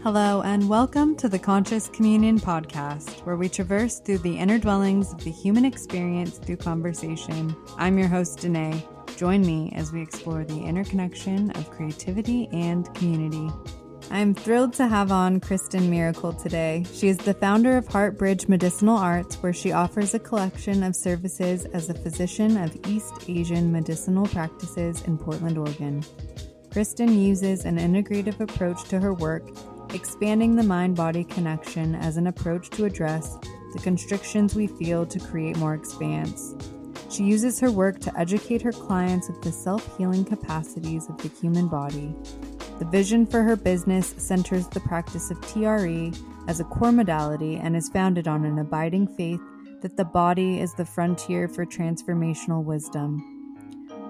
Hello, and welcome to the Conscious Communion podcast, where we traverse through the inner dwellings of the human experience through conversation. I'm your host, Danae. Join me as we explore the interconnection of creativity and community. I'm thrilled to have on Kristen Miracle today. She is the founder of Heart Bridge Medicinal Arts, where she offers a collection of services as a physician of East Asian medicinal practices in Portland, Oregon. Kristen uses an integrative approach to her work, expanding the mind-body connection as an approach to address the constrictions we feel to create more expanse. She uses her work to educate her clients of the self-healing capacities of the human body. The vision for her business centers the practice of TRE as a core modality and is founded on an abiding faith that the body is the frontier for transformational wisdom.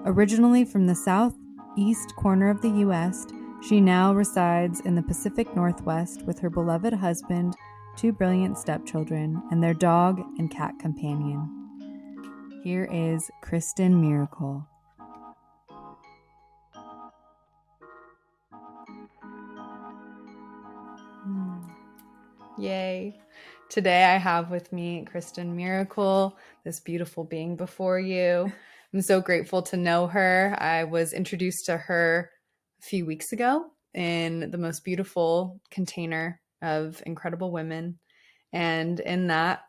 Originally from the southeast corner of the U.S., she now resides in the Pacific Northwest with her beloved husband, two brilliant stepchildren, and their dog and cat companion. Here is Kristen Miracle. Yay. Today I have with me Kristen Miracle, this beautiful being before you. I'm so grateful to know her. I was introduced to her a few weeks ago in the most beautiful container of incredible women. And in that,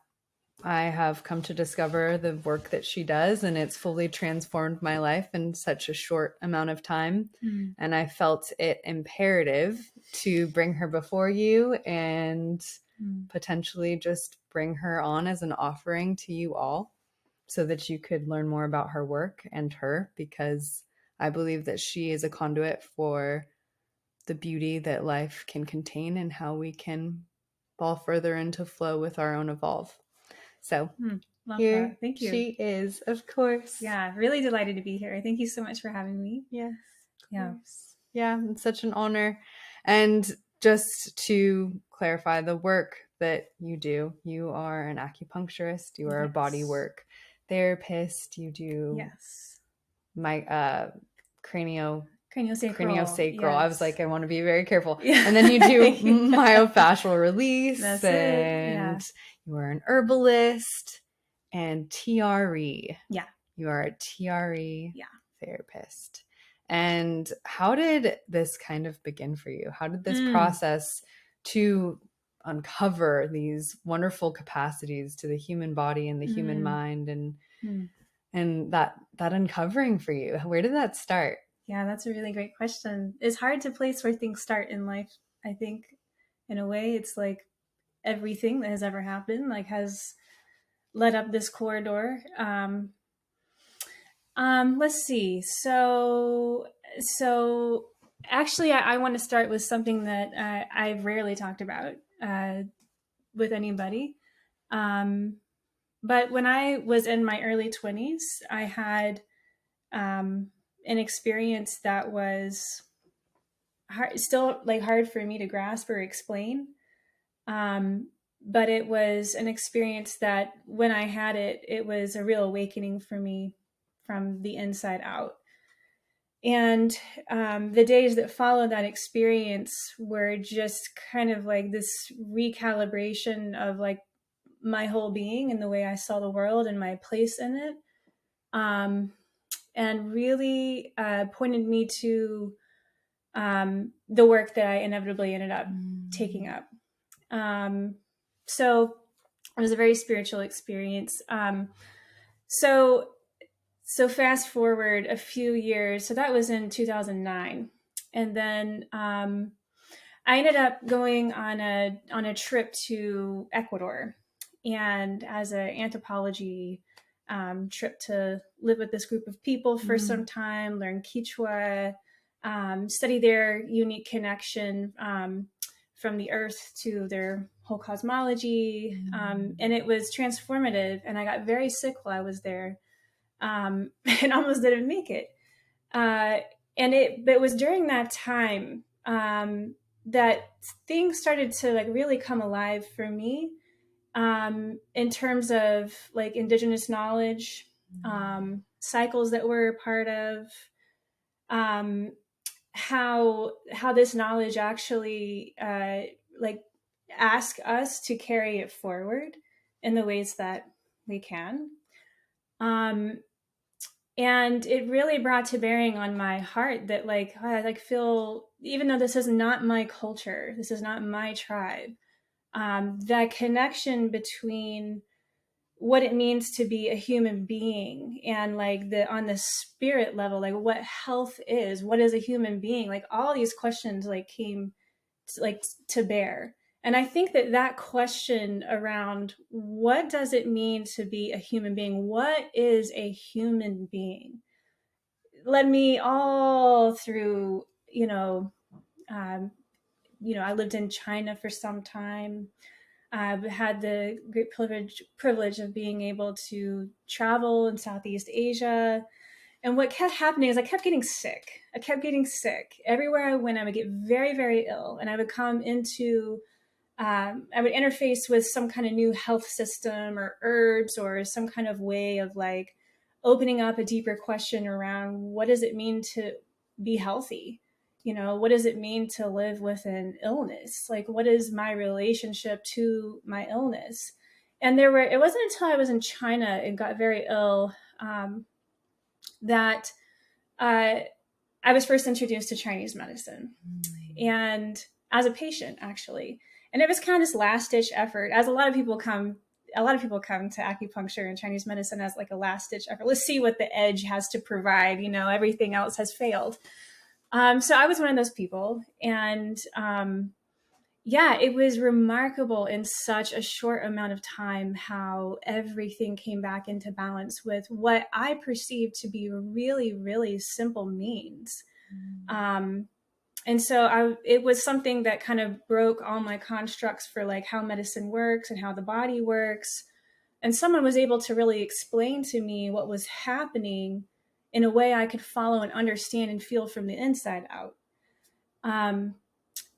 I have come to discover the work that she does, and it's fully transformed my life in such a short amount of time. And I felt it imperative to bring her before you and potentially just bring her on as an offering to you all so that you could learn more about her work and her, because I believe that she is a conduit for the beauty that life can contain and how we can fall further into flow with our own evolve. So Love here that. Thank you. she is, of course. Yeah, really delighted to be here. Thank you so much for having me. Yes. Yeah. Yeah, it's such an honor. And just to clarify the work that you do, you are an acupuncturist, you are a body work therapist, you do my craniosacral. Yes. I was like, I want to be very careful. Yeah. And then you do myofascial release. That's and you are an herbalist and TRE. Yeah. You are a TRE therapist. And how did this kind of begin for you? How did this process to uncover these wonderful capacities to the human body and the human mind and that uncovering for you? Where did that start? Yeah, that's a really great question. It's hard to place where things start in life. I think in a way it's like everything that has ever happened has led up this corridor. Let's see. So actually I want to start with something that I've rarely talked about with anybody. But when I was in my early 20s, I had an experience that was still hard for me to grasp or explain. But it was an experience that when I had it, it was a real awakening for me from the inside out. And the days that followed that experience were just kind of like this recalibration of my whole being and the way I saw the world and my place in it. And really pointed me to the work that I inevitably ended up taking up. So it was a very spiritual experience. So fast forward a few years. So that was in 2009. And then I ended up going on a trip to Ecuador, and as an anthropology trip to live with this group of people for some time, learn Quechua, study their unique connection from the earth to their whole cosmology. And it was transformative. And I got very sick while I was there and almost didn't make it. But it was during that time that things started to really come alive for me in terms of indigenous knowledge, cycles that we're a part of, how this knowledge actually like ask us to carry it forward in the ways that we can. Um, and it really brought to bearing on my heart that like I like feel, even though this is not my culture, this is not my tribe, that connection between what it means to be a human being and like the on the spirit level, like what health is, what is a human being, like all these questions like came like to bear. And I think that that question around what does it mean to be a human being, what is a human being, led me all through, um, I lived in China for some time. I've had the great privilege of being able to travel in Southeast Asia. And what kept happening is I kept getting sick. I kept getting sick. Everywhere I went, I would get very, very ill. And I would come into, I would interface with some kind of new health system or herbs or some kind of way of like opening up a deeper question around what does it mean to be healthy? What does it mean to live with an illness? Like, what is my relationship to my illness? And it wasn't until I was in China and got very ill, that uh, I was first introduced to Chinese medicine, and as a patient, actually. And it was kind of this last ditch effort, as a lot of people come to acupuncture and Chinese medicine as like a last ditch effort. Let's see what the edge has to provide. Everything else has failed. So I was one of those people. And yeah, it was remarkable in such a short amount of time how everything came back into balance with what I perceived to be really, really simple means. And so it was something that kind of broke all my constructs for like how medicine works and how the body works. And someone was able to really explain to me what was happening in a way I could follow and understand and feel from the inside out.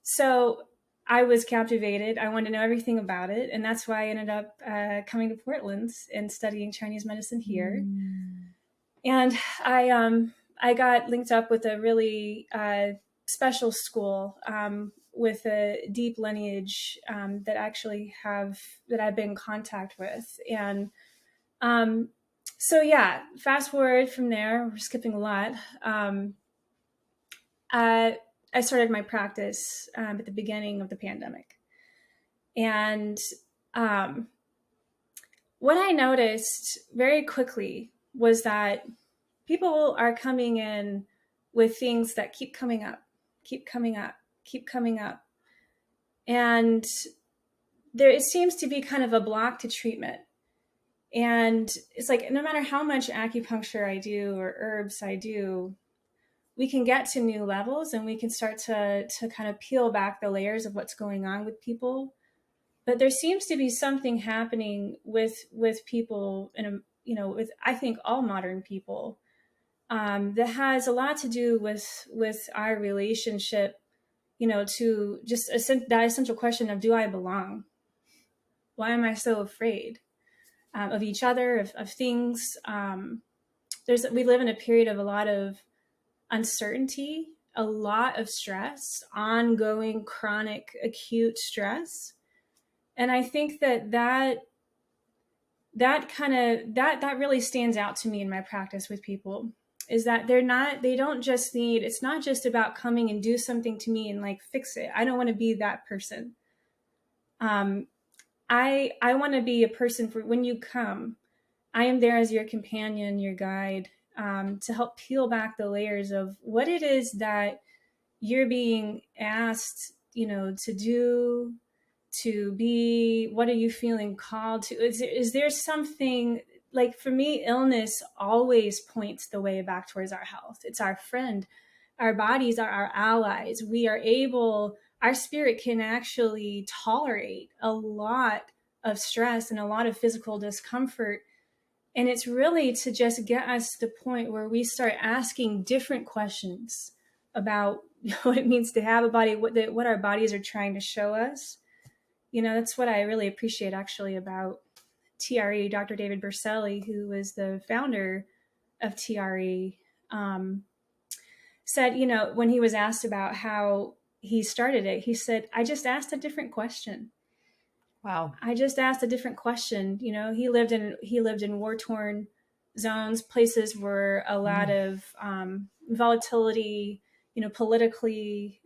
So I was captivated. I wanted to know everything about it. And that's why I ended up coming to Portland and studying Chinese medicine here. And I got linked up with a really special school with a deep lineage that I've been in contact with. And so yeah, fast forward from there, we're skipping a lot. I started my practice at the beginning of the pandemic. And what I noticed very quickly was that people are coming in with things that keep coming up, keep coming up, keep coming up. And it seems to be kind of a block to treatment. And it's like, no matter how much acupuncture I do or herbs I do, we can get to new levels and we can start to kind of peel back the layers of what's going on with people. But there seems to be something happening with people with, I think, all modern people, that has a lot to do with our relationship, to just that essential question of, do I belong? Why am I so afraid of each other, of things? We live in a period of a lot of uncertainty, a lot of stress, ongoing, chronic, acute stress. And I think that really stands out to me in my practice with people, is that they don't just need, it's not just about coming and do something to me and like fix it. I don't want to be that person. I want to be a person for when you come. I am there as your companion, your guide, to help peel back the layers of what it is that you're being asked, to do, to be. What are you feeling called to? Is there something, like, for me, illness always points the way back towards our health. It's our friend. Our bodies are our allies. Our spirit can actually tolerate a lot of stress and a lot of physical discomfort. And it's really to just get us to the point where we start asking different questions about what it means to have a body, what our bodies are trying to show us. That's what I really appreciate actually about TRE, Dr. David Berceli, who was the founder of TRE. said, when he was asked about how he started it, he said, I just asked a different question. Wow. I just asked a different question. He lived in war-torn zones, places where a lot of volatility, politically,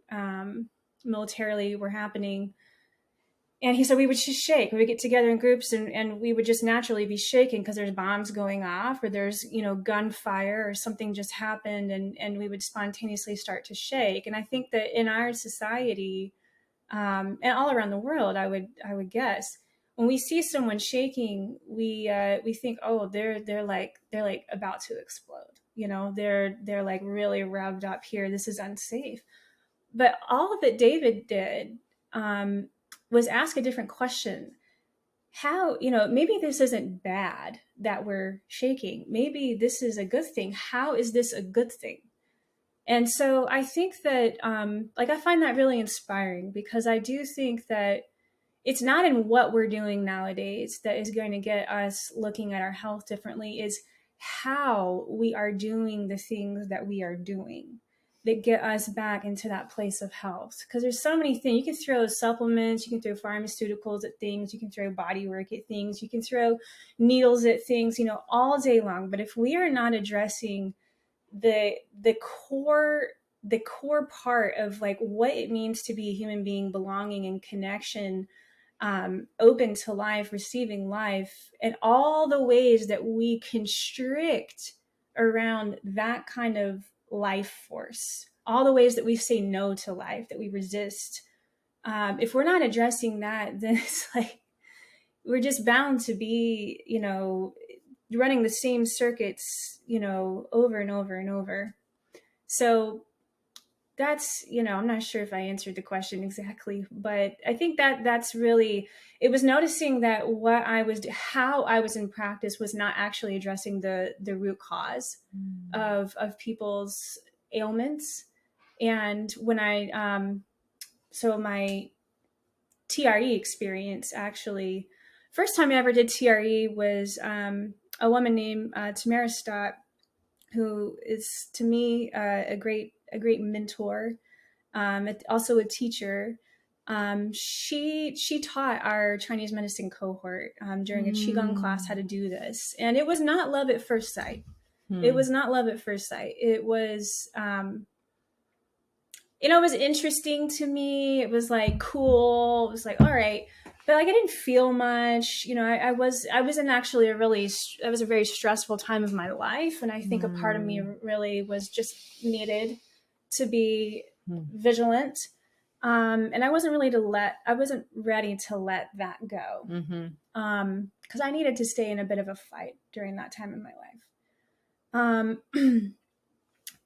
militarily were happening. And he said we would just shake. We would get together in groups and we would just naturally be shaking because there's bombs going off or there's, gunfire or something just happened and we would spontaneously start to shake. And I think that in our society, and all around the world, I would guess, when we see someone shaking, we think, oh, they're like about to explode. They're like really revved up here. This is unsafe. But all that David did was ask a different question. How, maybe this isn't bad that we're shaking. Maybe this is a good thing. How is this a good thing? And so I think that, I find that really inspiring because I do think that it's not in what we're doing nowadays that is going to get us looking at our health differently, is how we are doing the things that we are doing that get us back into that place of health. Because there's so many things. You can throw supplements, you can throw pharmaceuticals at things, you can throw body work at things, you can throw needles at things, all day long. But if we are not addressing the core part of like what it means to be a human being, belonging and connection, open to life, receiving life, and all the ways that we constrict around that kind of life force, all the ways that we say no to life, that we resist. If we're not addressing that, then it's like we're just bound to be, running the same circuits, over and over and over. So that's, I'm not sure if I answered the question exactly, but I think that that's really, it was noticing that how I was in practice was not actually addressing the root cause of people's ailments. And when so my TRE experience, actually, first time I ever did TRE was a woman named Tamara Stott, who is to me a great mentor, also a teacher. She taught our Chinese medicine cohort during a Qigong class how to do this, and it was not love at first sight. It was not love at first sight. It was it was interesting to me. It was like cool. It was like, all right. But like, I didn't feel much, I wasn't actually it was a very stressful time of my life. And I think a part of me really was just needed to be vigilant. And I wasn't ready to let that go. Cause I needed to stay in a bit of a fight during that time in my life.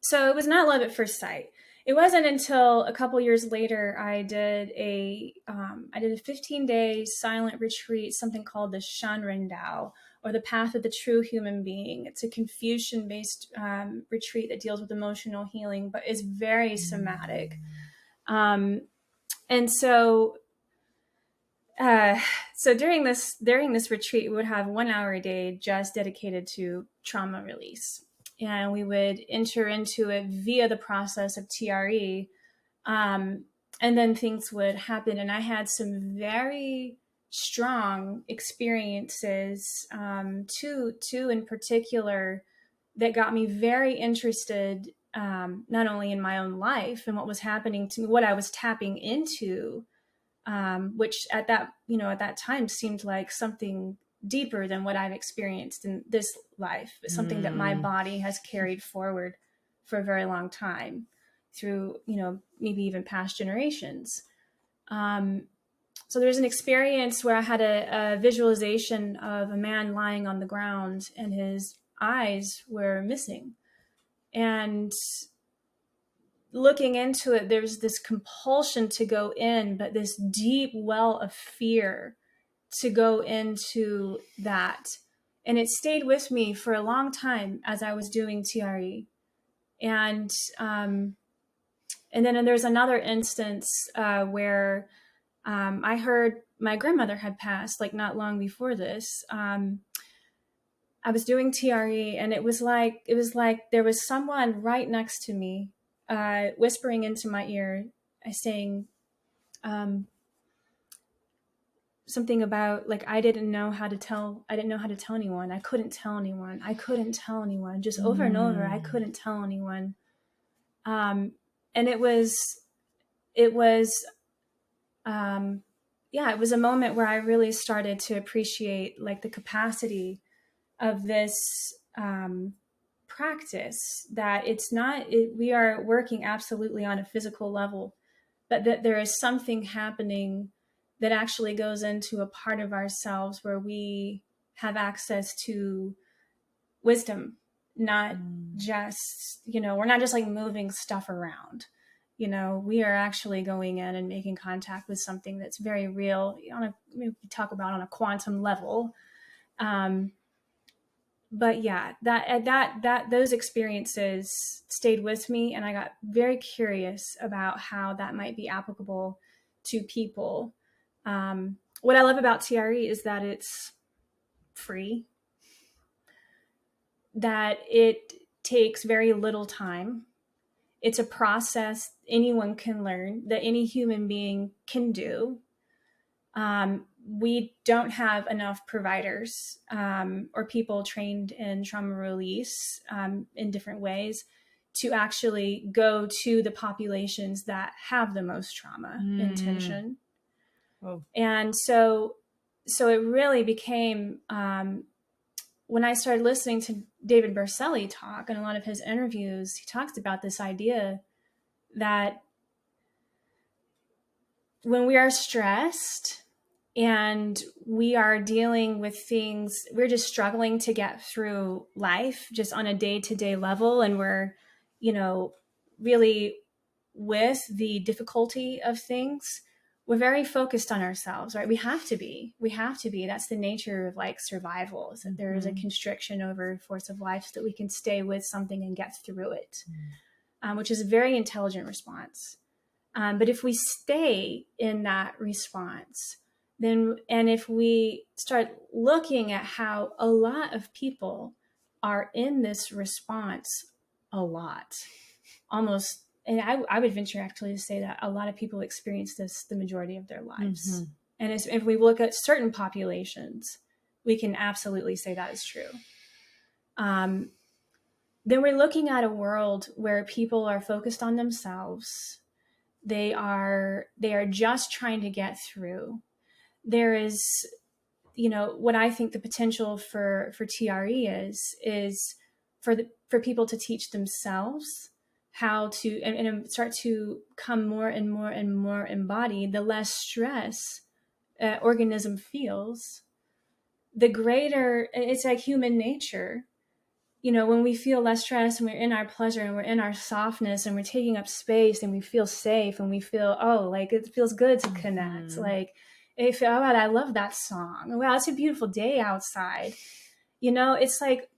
So it was not love at first sight. It wasn't until a couple years later I did a 15-day silent retreat, something called the Shanren Dao, or the Path of the True Human Being. It's a Confucian-based retreat that deals with emotional healing, but is very somatic. And so during this retreat, we would have 1 hour a day just dedicated to trauma release. And we would enter into it via the process of TRE. And then things would happen. And I had some very strong experiences, two in particular, that got me very interested, not only in my own life and what was happening to me, what I was tapping into, which at that time seemed like something deeper than what I've experienced in this life. It's something that my body has carried forward for a very long time through, maybe even past generations. So there's an experience where I had a visualization of a man lying on the ground and his eyes were missing. And looking into it, there's this compulsion to go in, but this deep well of fear to go into that. And it stayed with me for a long time as I was doing TRE. And then there's another instance where I heard my grandmother had passed, like not long before this. I was doing TRE, and it was like there was someone right next to me, whispering into my ear, saying something about like, I didn't know how to tell anyone. I couldn't tell anyone, just over and over. I couldn't tell anyone. And it was, it was a moment where I really started to appreciate like the capacity of this practice, that we are working absolutely on a physical level, but that there is something happening that actually goes into a part of ourselves where we have access to wisdom, not just, we're not just like moving stuff around. We are actually going in and making contact with something that's very real we talk about on a quantum level. But yeah, those experiences stayed with me, and I got very curious about how that might be applicable to people. What I love about TRE is that it's free, that it takes very little time. It's a process anyone can learn, that any human being can do. We don't have enough providers or people trained in trauma release in different ways to actually go to the populations that have the most trauma intention. Oh. And so it really became, when I started listening to David Berceli talk in a lot of his interviews, he talks about this idea that when we are stressed and we are dealing with things, we're just struggling to get through life just on a day-to-day level, and we're, really with the difficulty of things, we're very focused on ourselves, right? We have to be. That's the nature of like survival, is that there is a constriction over force of life so that we can stay with something and get through it, which is a very intelligent response. But if we stay in that response, then, and if we start looking at how a lot of people are in this response a lot, almost, and I would venture actually to say that a lot of people experience this the majority of their lives. And if we look at certain populations, we can absolutely say that is true. Then we're looking at a world where people are focused on themselves. They are just trying to get through. There is, what I think the potential for TRE is for people to teach themselves how to, and start to come more and more and more embodied. The less stress organism feels, the greater, it's like human nature. When we feel less stress and we're in our pleasure and we're in our softness and we're taking up space and we feel safe and we feel, like it feels good to connect. Like, if, I love that song. Wow, it's a beautiful day outside. It's like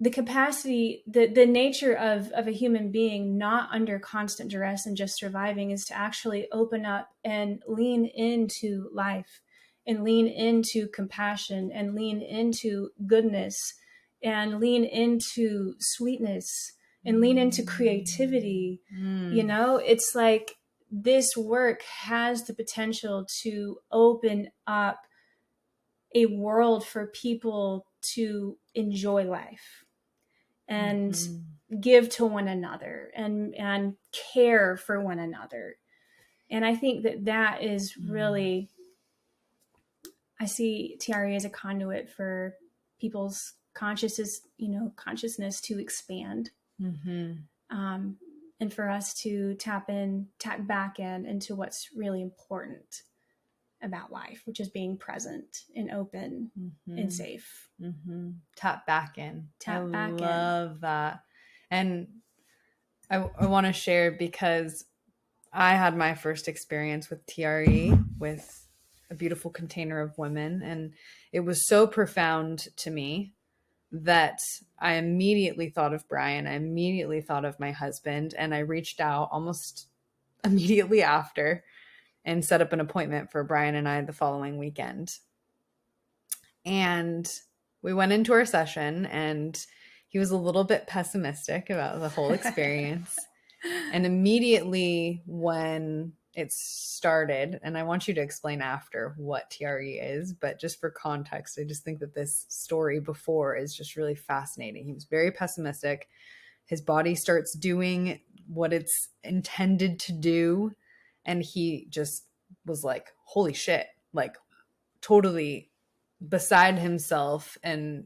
the capacity, the nature of a human being not under constant duress and just surviving is to actually open up and lean into life and lean into compassion and lean into goodness and lean into sweetness and lean into creativity. It's like this work has the potential to open up a world for people to enjoy life and give to one another and care for one another. And I think that is really, I see TRE as a conduit for people's consciousness to expand. And for us to tap back into what's really important about life, which is being present and open and safe. Tap back in. I love that. And I want to share, because I had my first experience with TRE with a beautiful container of women, and it was so profound to me that I immediately thought of Brian. I immediately thought of my husband, and I reached out almost immediately after and set up an appointment for Brian and I the following weekend. And we went into our session, and he was a little bit pessimistic about the whole experience. And immediately when it started, and I want you to explain after what TRE is, but just for context, I just think that this story before is just really fascinating. He was very pessimistic. His body starts doing what it's intended to do. And he just was like, holy shit, like totally beside himself, and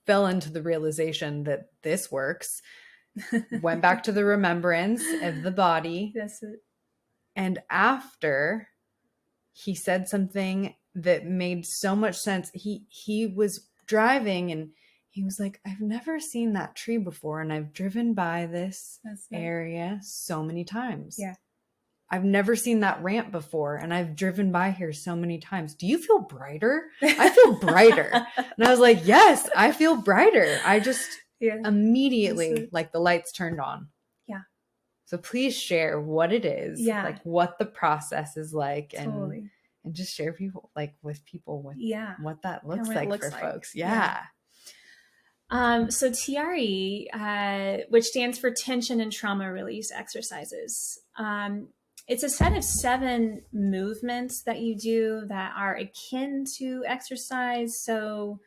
fell into the realization that this works. Went back to the remembrance of the body. That's it. And after, he said something that made so much sense. He was driving and he was like, I've never seen that tree before, and I've driven by this area so many times. Yeah. I've never seen that ramp before, and I've driven by here so many times. Do you feel brighter? I feel brighter. And I was like, yes, I feel brighter. I just immediately, like the lights turned on. Yeah. So please share what it is, like what the process is like, Totally. and just share with people what that looks what like looks for like. folks. Yeah. So TRE, which stands for tension and trauma release exercises. It's a set of 7 movements that you do that are akin to exercise. So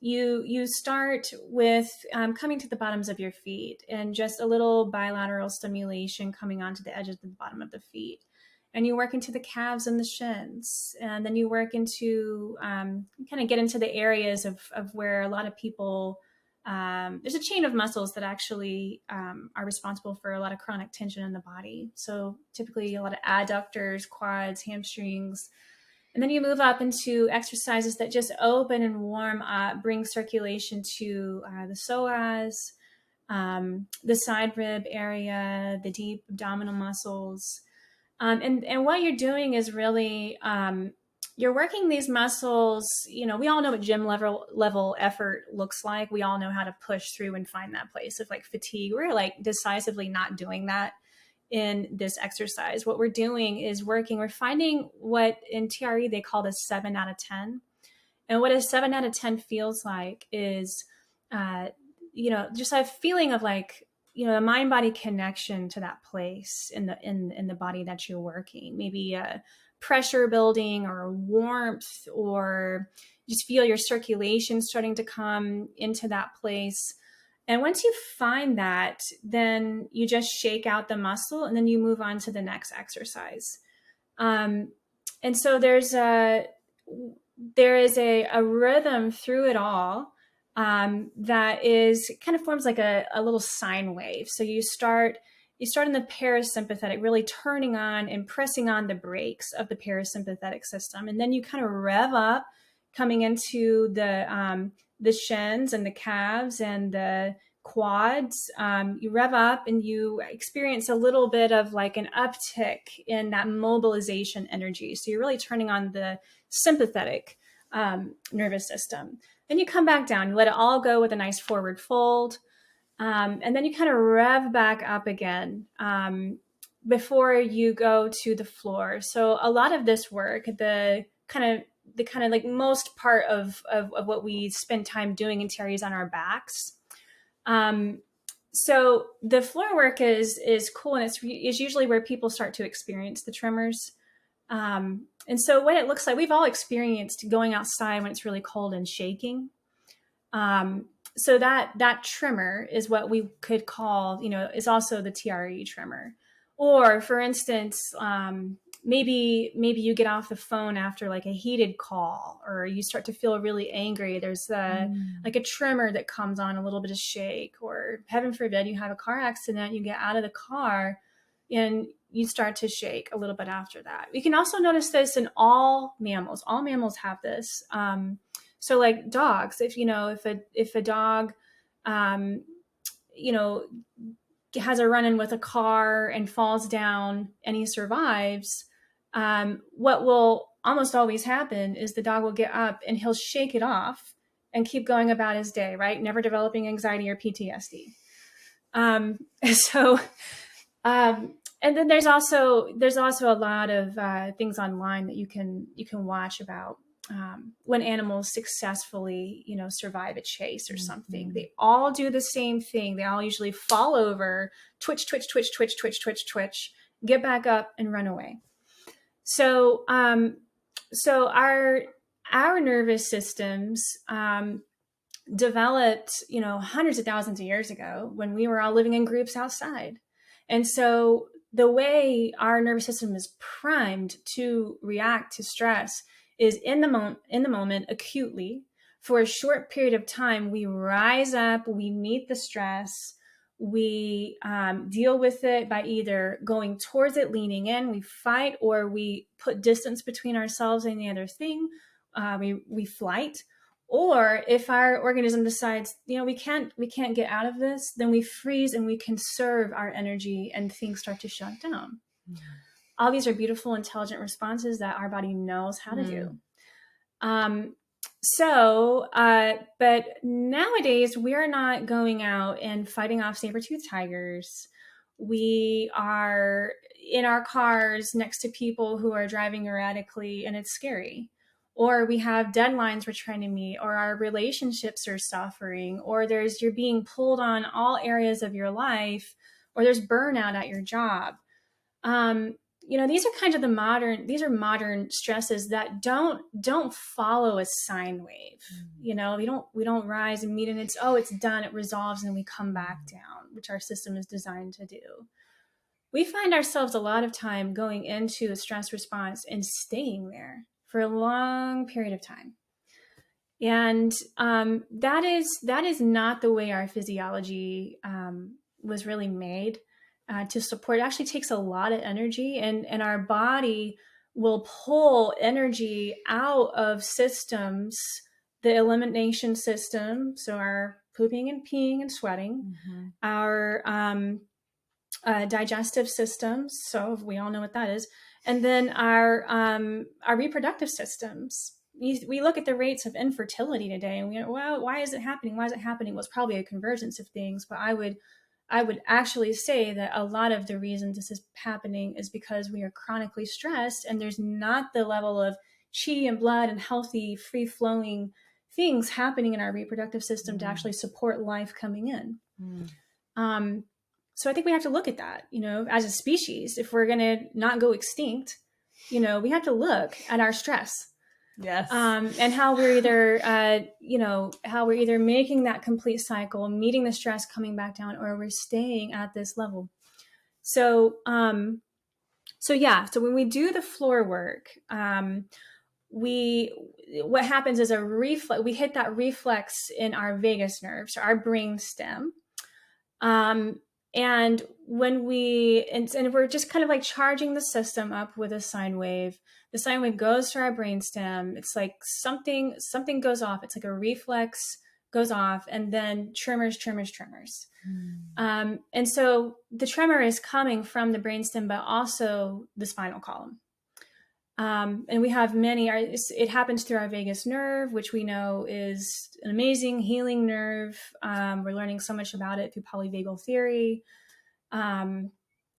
you start with coming to the bottoms of your feet and just a little bilateral stimulation coming onto the edges of the bottom of the feet. And you work into the calves and the shins. And then you work into, kind of get into the areas of where a lot of people, there's a chain of muscles that actually are responsible for a lot of chronic tension in the body. So typically a lot of adductors, quads, hamstrings. And then you move up into exercises that just open and warm up, bring circulation to the psoas, the side rib area, the deep abdominal muscles. And what you're doing is really, you're working these muscles. You know, we all know what gym level effort looks like. We all know how to push through and find that place of like fatigue. We're like decisively not doing that in this exercise. What we're doing is we're finding what in TRE they call the 7 out of 10. And what a 7 out of 10 feels like is, just a feeling of like, a mind-body connection to that place in the body that you're working. Maybe a pressure building or a warmth, or just feel your circulation starting to come into that place. And once you find that, then you just shake out the muscle and then you move on to the next exercise. And so there is a rhythm through it all. That is kind of forms like a little sine wave. So you start in the parasympathetic, really turning on and pressing on the brakes of the parasympathetic system. And then you kind of rev up coming into the shins and the calves and the quads. You rev up and you experience a little bit of like an uptick in that mobilization energy. So you're really turning on the sympathetic nervous system. Then you come back down, you let it all go with a nice forward fold. And then you kind of rev back up again before you go to the floor. So a lot of this work, the kind of like most part of what we spend time doing in TRE is on our backs. So the floor work is cool, and it's usually where people start to experience the tremors. And so what it looks like, we've all experienced going outside when it's really cold and shaking. So that tremor is what we could call, is also the TRE tremor. Or for instance, maybe you get off the phone after like a heated call, or you start to feel really angry. There's like a tremor that comes on, a little bit of shake, or heaven forbid you have a car accident, you get out of the car and you start to shake a little bit after that. We can also notice this in all mammals. All mammals have this. So like dogs, if a dog, has a run-in with a car and falls down and he survives, what will almost always happen is the dog will get up and he'll shake it off and keep going about his day, right? Never developing anxiety or PTSD. And then there's also a lot of things online that you can watch about when animals successfully, survive a chase or something. They all do the same thing. They all usually fall over, twitch, twitch, twitch, twitch, twitch, twitch, twitch, get back up and run away. So, so our nervous systems developed, hundreds of thousands of years ago when we were all living in groups outside. And so the way our nervous system is primed to react to stress is in the moment acutely. For a short period of time, we rise up, we meet the stress, we deal with it by either going towards it, leaning in, we fight, or we put distance between ourselves and the other thing. We flight. Or if our organism decides, we can't get out of this, then we freeze and we conserve our energy and things start to shut down. Mm. All these are beautiful, intelligent responses that our body knows how to do. But nowadays we're not going out and fighting off saber-toothed tigers. We are in our cars next to people who are driving erratically, and it's scary. Or we have deadlines we're trying to meet, or our relationships are suffering, or you're being pulled on all areas of your life, or there's burnout at your job. These are kind of modern stresses that don't follow a sine wave. We don't rise and meet and it's done, it resolves, and we come back down, which our system is designed to do. We find ourselves a lot of time going into a stress response and staying there for a long period of time. And that is not the way our physiology was really made to support. It actually takes a lot of energy, and our body will pull energy out of systems, the elimination system, so our pooping and peeing and sweating, our digestive systems, so we all know what that is, and then our reproductive systems. We look at the rates of infertility today, and we go, well, why is it happening? Why is it happening? Well, it's probably a convergence of things, but I would actually say that a lot of the reasons this is happening is because we are chronically stressed, and there's not the level of chi and blood and healthy, free-flowing things happening in our reproductive system to actually support life coming in. So I think we have to look at that, as a species. If we're going to not go extinct, we have to look at our stress. Yes. And how we're either making that complete cycle, meeting the stress, coming back down, or we're staying at this level. So when we do the floor work, what happens is we hit that reflex in our vagus nerve, so our brain stem. And when we're just kind of like charging the system up with a sine wave, the sine wave goes to our brainstem. It's like something goes off. It's like a reflex goes off, and then tremors. And so the tremor is coming from the brainstem, but also the spinal column. And we have it happens through our vagus nerve, which we know is an amazing healing nerve. We're learning so much about it through polyvagal theory.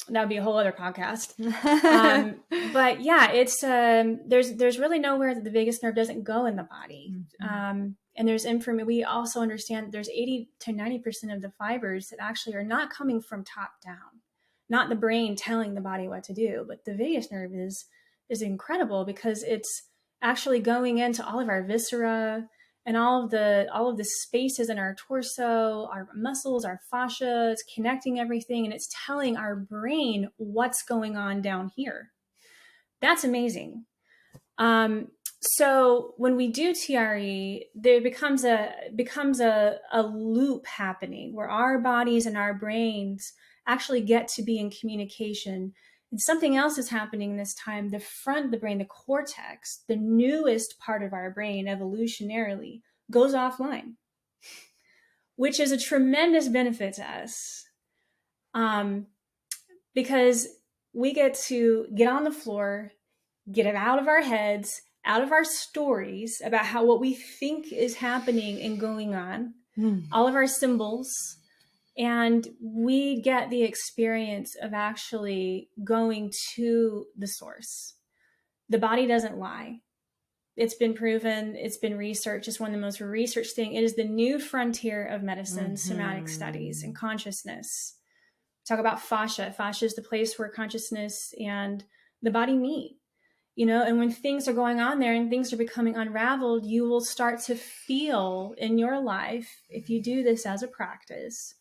That would be a whole other podcast. But yeah, it's, there's really nowhere that the vagus nerve doesn't go in the body. And there's we also understand that there's 80 to 90% of the fibers that actually are not coming from top down, not the brain telling the body what to do, but the vagus nerve is incredible because it's actually going into all of our viscera and all of the spaces in our torso, our muscles, our fascia. It's connecting everything, and it's telling our brain what's going on down here. That's amazing. So when we do TRE, there becomes a loop happening where our bodies and our brains actually get to be in communication. And something else is happening this time. The front of the brain, the cortex, the newest part of our brain evolutionarily, goes offline, which is a tremendous benefit to us, because we get to get on the floor, get it out of our heads, out of our stories about what we think is happening and going on, all of our symbols. And we get the experience of actually going to the source. The body doesn't lie. it's been proven, it's been researched. It's one of the most researched thing. It is the new frontier of medicine, somatic studies and consciousness. Talk about fascia. Fascia is the place where consciousness and the body meet, and when things are going on there and things are becoming unraveled, you will start to feel in your life, if you do this as a practice,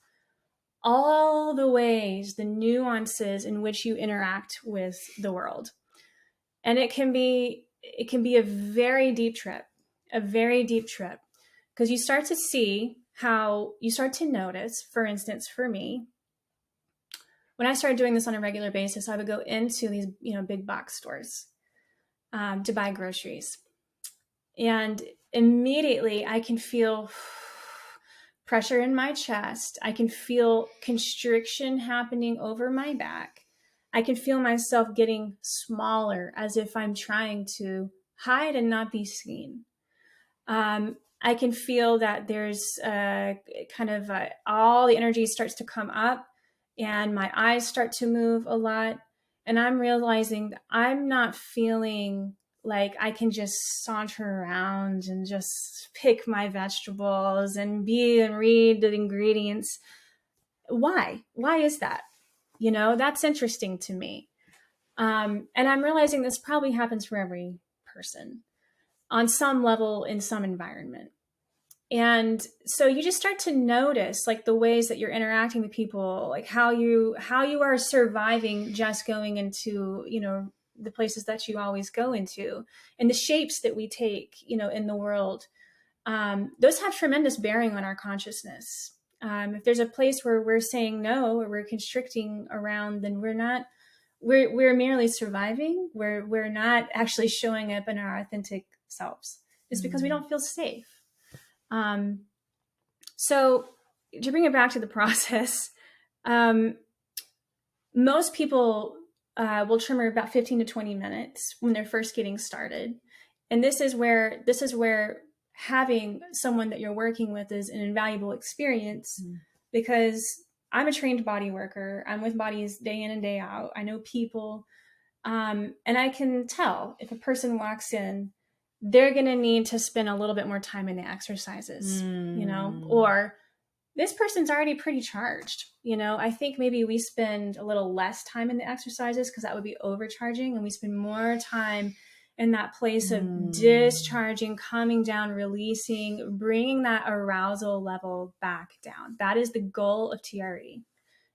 all the ways, the nuances in which you interact with the world. And it can be a very deep trip, because you start to see how you start to notice, for instance, for me, when I started doing this on a regular basis, I would go into these, big box stores to buy groceries. And immediately I can feel pressure in my chest. I can feel constriction happening over my back. I can feel myself getting smaller, as if I'm trying to hide and not be seen. I can feel that there's all the energy starts to come up and my eyes start to move a lot. And I'm realizing that I'm not feeling like I can just saunter around and just pick my vegetables and read the ingredients. Why? Why is that? That's interesting to me. And I'm realizing this probably happens for every person on some level in some environment. And so you just start to notice like the ways that you're interacting with people, like how you are surviving just going into, the places that you always go into, and the shapes that we take, in the world. Those have tremendous bearing on our consciousness. If there's a place where we're saying no, or we're constricting around, then we're merely surviving. We're not actually showing up in our authentic selves. It's because we don't feel safe. So to bring it back to the process, most people will tremor about 15 to 20 minutes when they're first getting started. And this is where having someone that you're working with is an invaluable experience, because I'm a trained body worker. I'm with bodies day in and day out. I know people. And I can tell if a person walks in, they're going to need to spend a little bit more time in the exercises, or this person's already pretty charged. I think maybe we spend a little less time in the exercises because that would be overcharging, and we spend more time in that place of discharging, calming down, releasing, bringing that arousal level back down. That is the goal of TRE,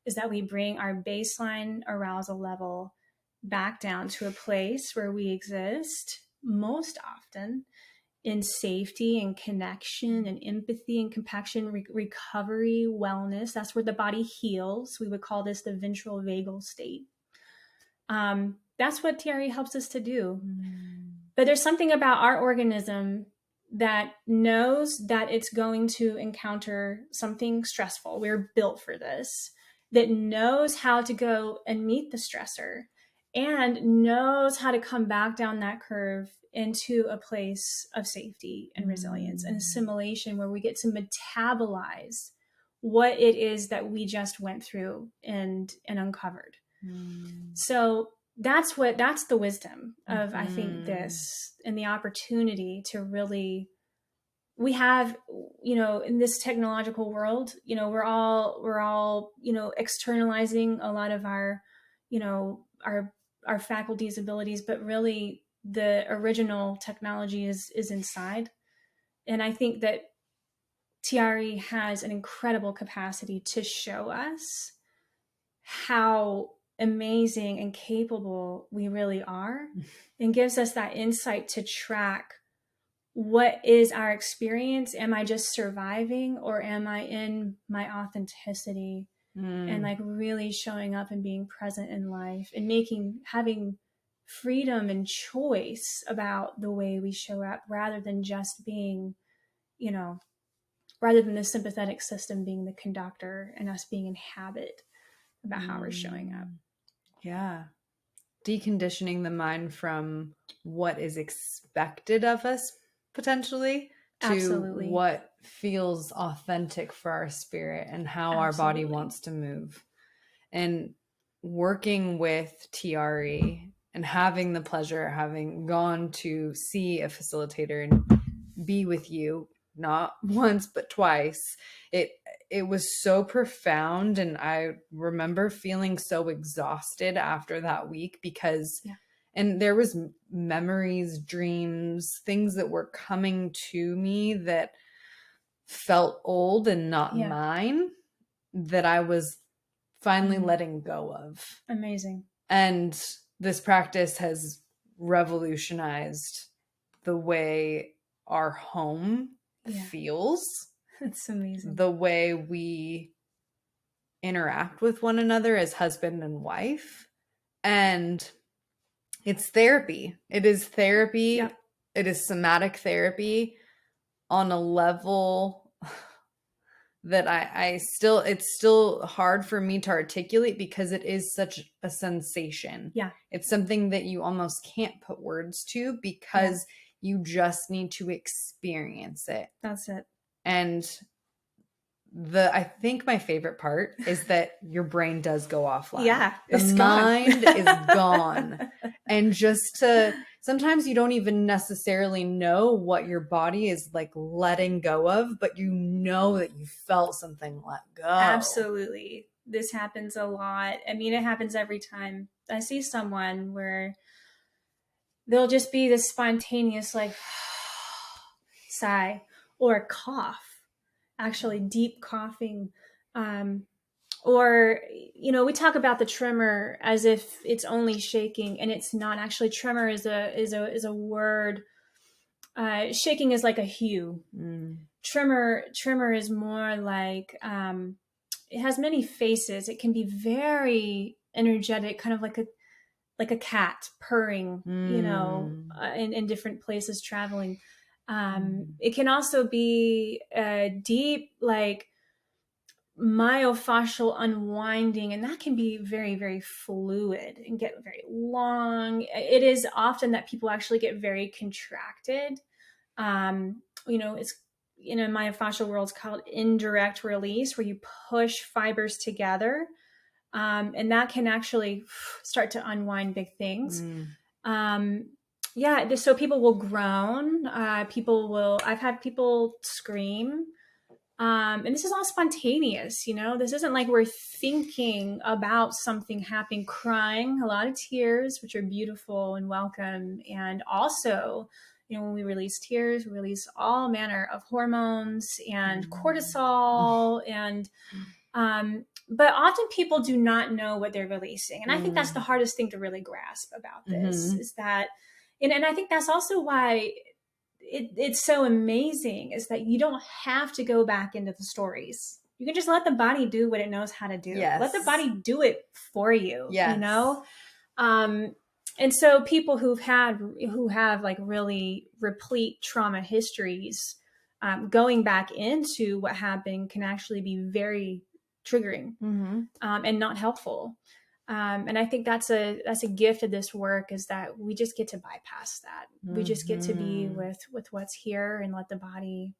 is that we bring our baseline arousal level back down to a place where we exist most often in safety and connection and empathy and compassion, recovery, wellness. That's where the body heals. We would call this the ventral vagal state. That's what TRE helps us to do. But there's something about our organism that knows that it's going to encounter something stressful. We're built for this, that knows how to go and meet the stressor and knows how to come back down that curve into a place of safety and resilience and assimilation, where we get to metabolize what it is that we just went through and uncovered. So that's the wisdom of, I think, this, and the opportunity to really, we have, in this technological world, we're all, externalizing a lot of our, our faculties, abilities, but really the original technology is inside. And I think that TRE has an incredible capacity to show us how amazing and capable we really are, and gives us that insight to track what is our experience. Am I just surviving, or am I in my authenticity and like really showing up and being present in life and having freedom and choice about the way we show up, rather than just being, rather than the sympathetic system being the conductor and us being in habit about how we're showing up. Yeah. Deconditioning the mind from what is expected of us, potentially, to Absolutely. what feels authentic for our spirit and how our body wants to move. And working with TRE and having the pleasure, having gone to see a facilitator and be with you, not once, but twice, it was so profound. And I remember feeling so exhausted after that week because, and there was memories, dreams, things that were coming to me that felt old and not mine, that I was finally letting go of. Amazing. And this practice has revolutionized the way our home feels. It's amazing. The way we interact with one another as husband and wife. And it's therapy. It is therapy. Yep. It is somatic therapy on a level that it's still hard for me to articulate because it is such a sensation. Yeah. It's something that you almost can't put words to because you just need to experience it. That's it. And I think my favorite part is that your brain does go offline. Yeah. The mind is gone. And sometimes you don't even necessarily know what your body is like letting go of, but you know that you felt something let go. Absolutely. This happens a lot. I mean, it happens every time I see someone where there'll just be this spontaneous like sigh or cough, actually deep coughing. Or, we talk about the tremor as if it's only shaking, and it's not. Actually, tremor is a word. Shaking is like a hue. Tremor is more like, it has many faces. It can be very energetic, kind of like a cat purring, in different places, traveling. It can also be a deep, like, myofascial unwinding, and that can be very, very fluid and get very long. It is often that people actually get very contracted. It's in a myofascial world, it's called indirect release, where you push fibers together, and that can actually start to unwind big things. So people will groan. I've had people scream. And this is all spontaneous, this isn't like we're thinking about something happening, crying, a lot of tears, which are beautiful and welcome. And also, when we release tears, we release all manner of hormones and cortisol. And, but often people do not know what they're releasing. And I think that's the hardest thing to really grasp about this is that, and I think that's also why it's so amazing, is that you don't have to go back into the stories. You can just let the body do what it knows how to do. Yes. Let the body do it for you. Yes. And so people who have like really replete trauma histories, going back into what happened can actually be very triggering, and not helpful. And I think that's a gift of this work, is that we just get to bypass that. We just get to be with what's here and let the body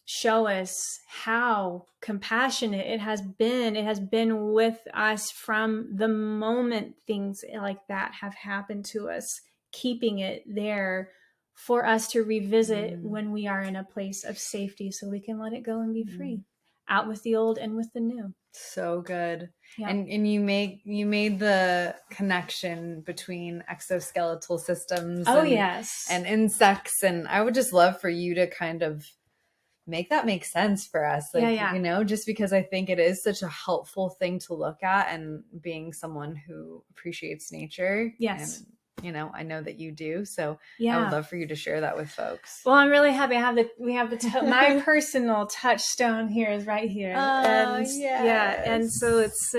show us how compassionate it has been. It has been with us from the moment things like that have happened to us, keeping it there for us to revisit when we are in a place of safety, so we can let it go and be free, out with the old and with the new. So good. Yeah. And you made the connection between exoskeletal systems and insects. And I would just love for you to kind of make that make sense for us. Just because I think it is such a helpful thing to look at, and being someone who appreciates nature. Yes. And, I know that you do. So I would love for you to share that with folks. Well, I'm really happy. We have my personal touchstone here is right here. And so it's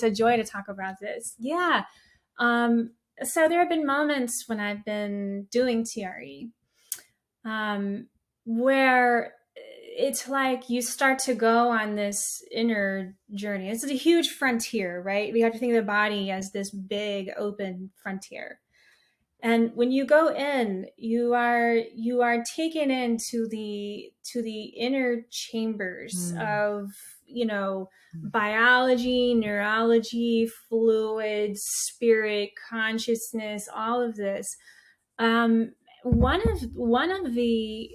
a joy to talk about this. Yeah. So there have been moments when I've been doing TRE, where it's like you start to go on this inner journey. It's a huge frontier, right? We have to think of the body as this big open frontier. And when you go in, you are taken into the inner chambers of, biology, neurology, fluids, spirit, consciousness, all of this. One of the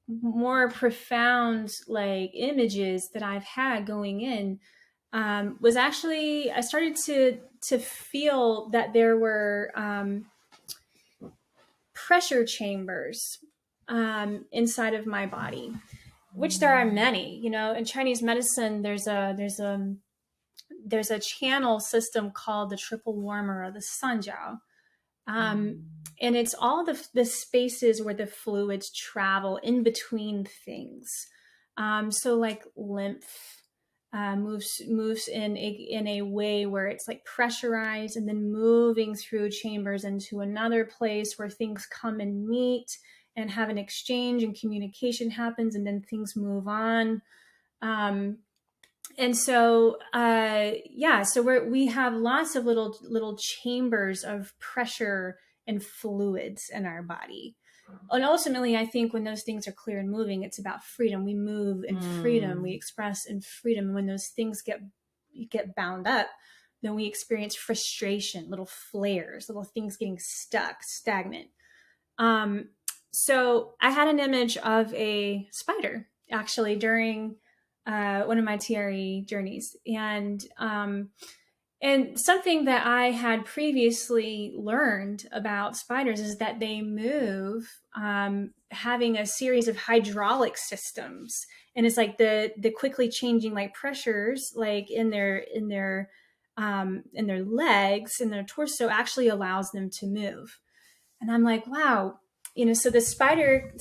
more profound like images that I've had going in was actually I started to feel that there were pressure chambers inside of my body, which there are many. In Chinese medicine, there's a channel system called the triple warmer or the sanjiao. And it's all the spaces where the fluids travel in between things. So like lymph moves in a way where it's like pressurized and then moving through chambers into another place where things come and meet and have an exchange and communication happens, and then things move on. And so, so we have lots of little chambers of pressure and fluids in our body. And ultimately, I think when those things are clear and moving, it's about freedom. We move in freedom. We express in freedom. And when those things get bound up, then we experience frustration, little flares, little things getting stuck, stagnant. So I had an image of a spider actually during one of my TRE journeys, and something that I had previously learned about spiders is that they move having a series of hydraulic systems, and it's like the quickly changing like pressures like in their legs and their torso actually allows them to move. And I'm like, wow. So the spider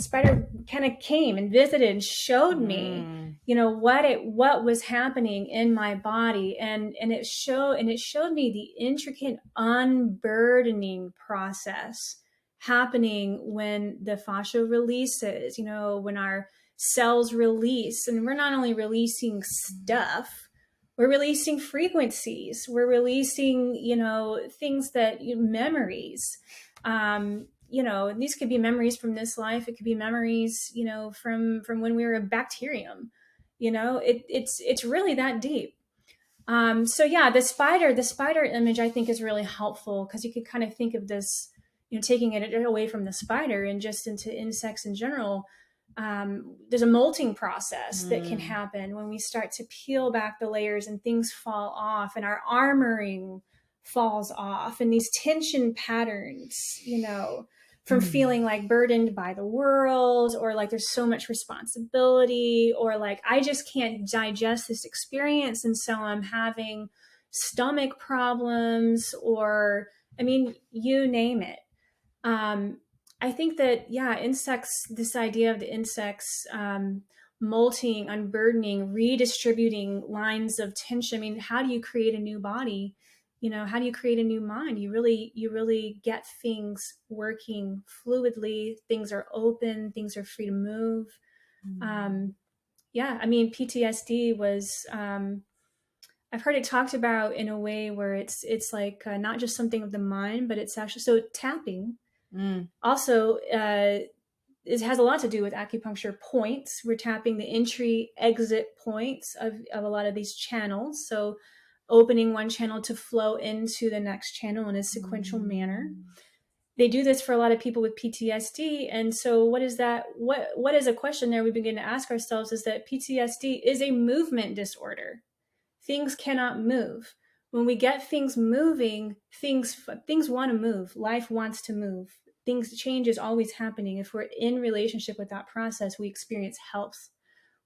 kind of came and visited and showed me, what was happening in my body. And it showed me the intricate unburdening process happening when the fascia releases, when our cells release. And we're not only releasing stuff, we're releasing frequencies, we're releasing, things that memories. These could be memories from this life. It could be memories, from when we were a bacterium. It's really that deep. The spider image I think is really helpful because you could kind of think of this, taking it away from the spider and just into insects in general. There's a molting process that can happen when we start to peel back the layers and things fall off and our armoring falls off, and these tension patterns, from feeling like burdened by the world, or like there's so much responsibility, or like I just can't digest this experience, and so I'm having stomach problems, or you name it. I think that insects, this idea of the insects molting, unburdening, redistributing lines of tension. How do you create a new body? How do you create a new mind? You really get things working fluidly. Things are open. Things are free to move. PTSD was, I've heard it talked about in a way where it's like not just something of the mind, but it's actually, so tapping also, it has a lot to do with acupuncture points. We're tapping the entry exit points of a lot of these channels. So opening one channel to flow into the next channel in a sequential manner. They do this for a lot of people with PTSD. And so what is that? What is a question there we begin to ask ourselves is that PTSD is a movement disorder. Things cannot move. When we get things moving, things want to move. Life wants to move. Change is always happening. If we're in relationship with that process, we experience health.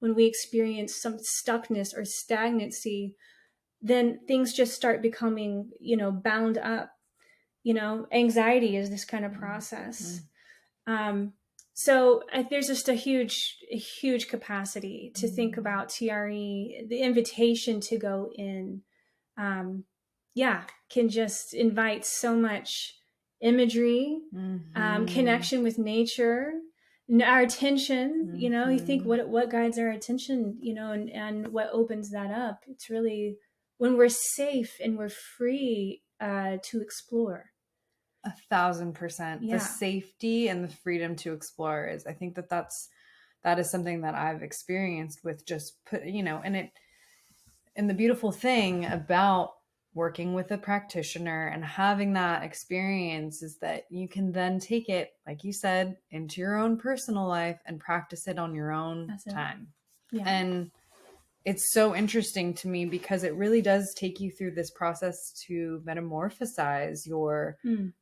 When we experience some stuckness or stagnancy, then things just start becoming, bound up. Anxiety is this kind of process. So there's just a huge capacity to think about TRE. The invitation to go in, can just invite so much imagery, connection with nature, our attention. You think what guides our attention, and what opens that up. It's really when we're safe and we're free to explore. 1,000%. Yeah. The safety and the freedom to explore is, I think that is something that I've experienced with just and the beautiful thing about working with a practitioner and having that experience is that you can then take it, like you said, into your own personal life and practice it on your own time. Yeah. And it's so interesting to me because it really does take you through this process to metamorphosize your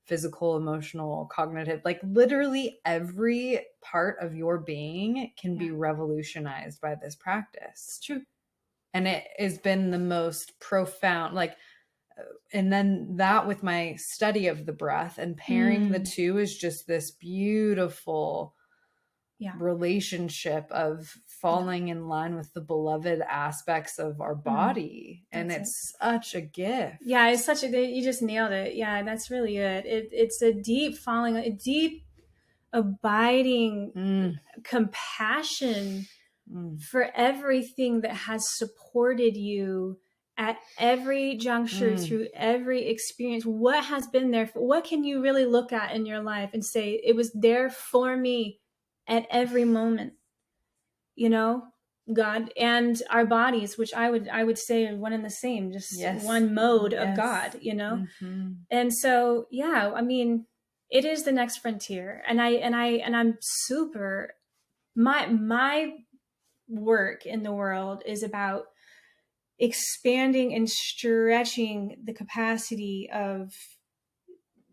physical, emotional, cognitive, like literally every part of your being can be revolutionized by this practice. It's true. And it has been the most profound, like, and then that with my study of the breath and pairing the two is just this beautiful relationship of falling in line with the beloved aspects of our body. And it's such a gift. Yeah, it's such a good, you just nailed it. Yeah, that's really it. It's a deep falling, a deep abiding compassion for everything that has supported you at every juncture through every experience. What has been there? What can you really look at in your life and say, it was there for me at every moment? You know, God and our bodies, which I would say are one and the same, just one mode of God, you know? And so, yeah, I mean, it is the next frontier. And I'm super, my work in the world is about expanding and stretching the capacity of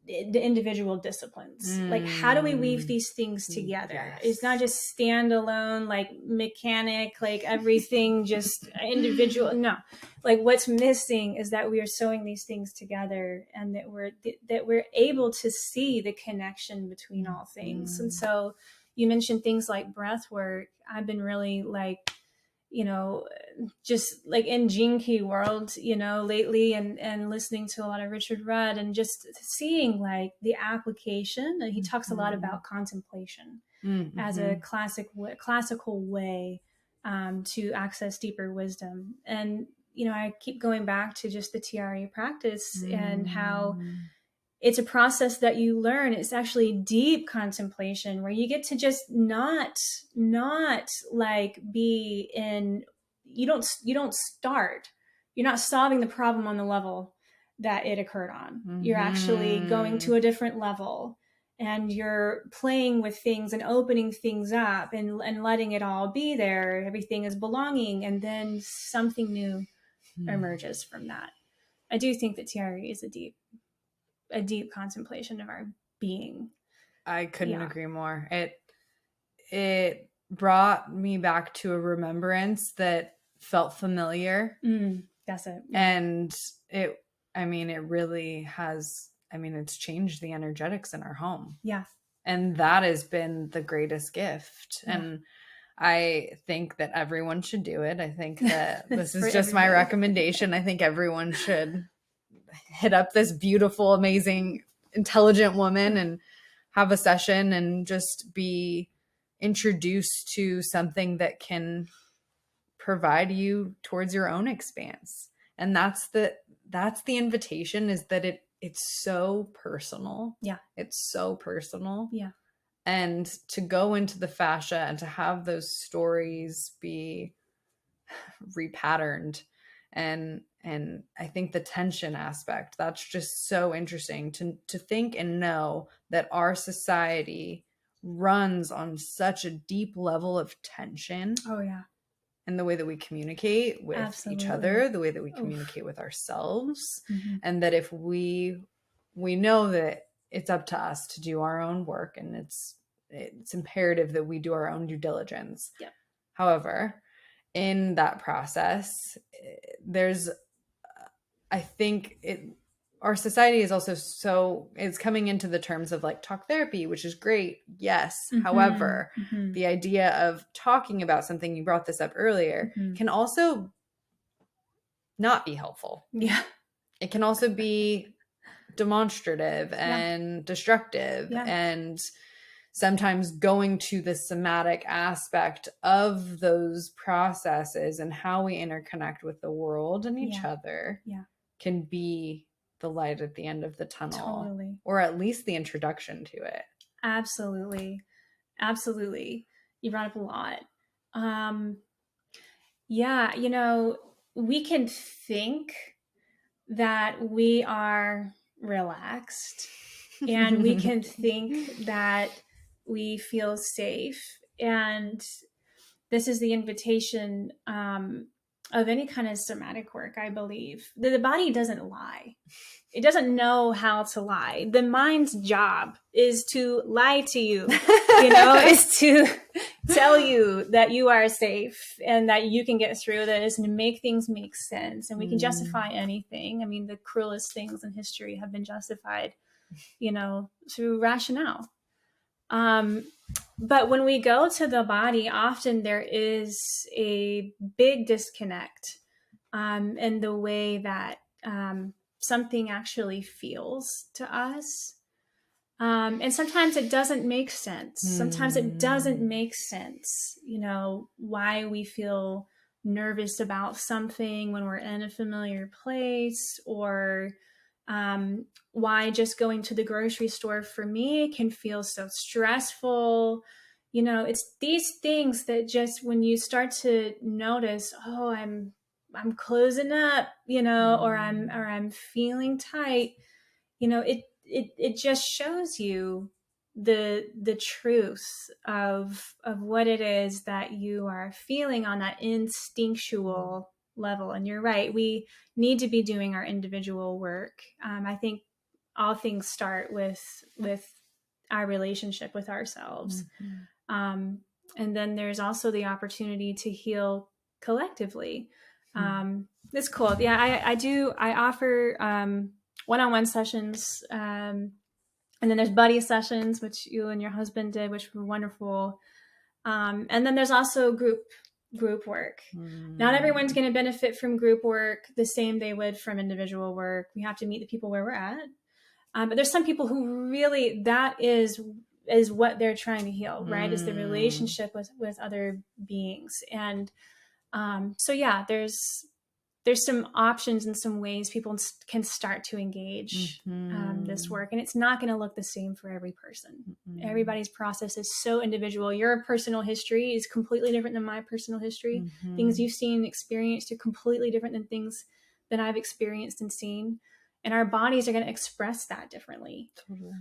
the individual disciplines. Like, how do we weave these things together? It's not just standalone, like mechanic, like everything just individual. No, like what's missing is that we are sewing these things together, and that we're able to see the connection between all things. And so you mentioned things like breath work. I've been really like, you know, just like in Gene Key world, you know, lately, and listening to a lot of Richard Rudd and just seeing like the application. He talks a lot about contemplation as a classical way to access deeper wisdom. And, you know, I keep going back to just the TRE practice and how it's a process that you learn. It's actually deep contemplation where you get to just not like be in, you don't start, you're not solving the problem on the level that it occurred on. You're actually going to a different level, and you're playing with things and opening things up and letting it all be there. Everything is belonging. And then something new emerges from that. I do think that TRE is a deep contemplation of our being. I couldn't agree more. It brought me back to a remembrance that felt familiar. That's it. And it really has, it's changed the energetics in our home. Yeah. And that has been the greatest gift. Yeah. And I think that everyone should do it. I think that this is just my recommendation. I think everyone should hit up this beautiful, amazing, intelligent woman and have a session and just be introduced to something that can provide you towards your own expanse. And that's the invitation, is that it's so personal. Yeah. It's so personal. Yeah. And to go into the fascia and to have those stories be repatterned, and I think the tension aspect, that's just so interesting to think and know that our society runs on such a deep level of tension. Oh yeah. And the way that we communicate with each other, the way that we communicate with ourselves, and that if we know that it's up to us to do our own work, and it's imperative that we do our own due diligence. Yeah. However, in that process, I think our society is also it's coming into the terms of like talk therapy, which is great. Yes. However, the idea of talking about something, you brought this up earlier, can also not be helpful. Yeah. It can also be demonstrative and destructive, and sometimes going to the somatic aspect of those processes and how we interconnect with the world and each other can be the light at the end of the tunnel. Totally. Or at least the introduction to it. Absolutely. You brought up a lot. Yeah, you know, we can think that we are relaxed, and we can think that we feel safe. And this is the invitation of any kind of somatic work, I believe. The body doesn't lie. It doesn't know how to lie. The mind's job is to lie to you, is to tell you that you are safe and that you can get through this and make things make sense. And we can justify anything. I mean, the cruelest things in history have been justified, through rationale. But when we go to the body, often there is a big disconnect in the way that something actually feels to us. And sometimes it doesn't make sense. Sometimes it doesn't make sense, why we feel nervous about something when we're in a familiar place, or why just going to the grocery store for me can feel so stressful. It's these things that just, when you start to notice, oh, I'm closing up, or I'm feeling tight, it just shows you the truth of what it is that you are feeling on that instinctual level. And you're right, we need to be doing our individual work. I think all things start with our relationship with ourselves. And then there's also the opportunity to heal collectively. It's cool. Yeah, I offer one-on-one sessions, and then there's buddy sessions, which you and your husband did, which were wonderful. And then there's also group work. Not everyone's going to benefit from group work the same they would from individual work. We have to meet the people where we're at. But there's some people who really, that is what they're trying to heal, right? Is the relationship with other beings. And so yeah, there's some options and some ways people can start to engage this work. And it's not going to look the same for every person. Everybody's process is so individual. Your personal history is completely different than my personal history. Things you've seen and experienced are completely different than things that I've experienced and seen. And our bodies are going to express that differently. Totally.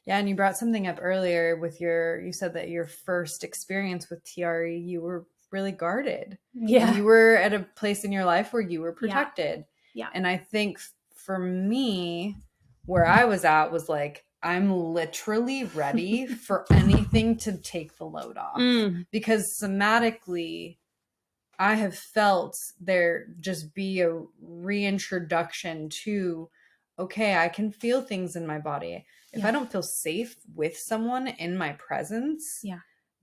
Yeah. And you brought something up earlier with you said that your first experience with TRE, you were really guarded. Yeah. And you were at a place in your life where you were protected. Yeah. And I think for me, where I was at was like, I'm literally ready for anything to take the load off. Because somatically, I have felt there just be a reintroduction to, okay, I can feel things in my body. If I don't feel safe with someone in my presence,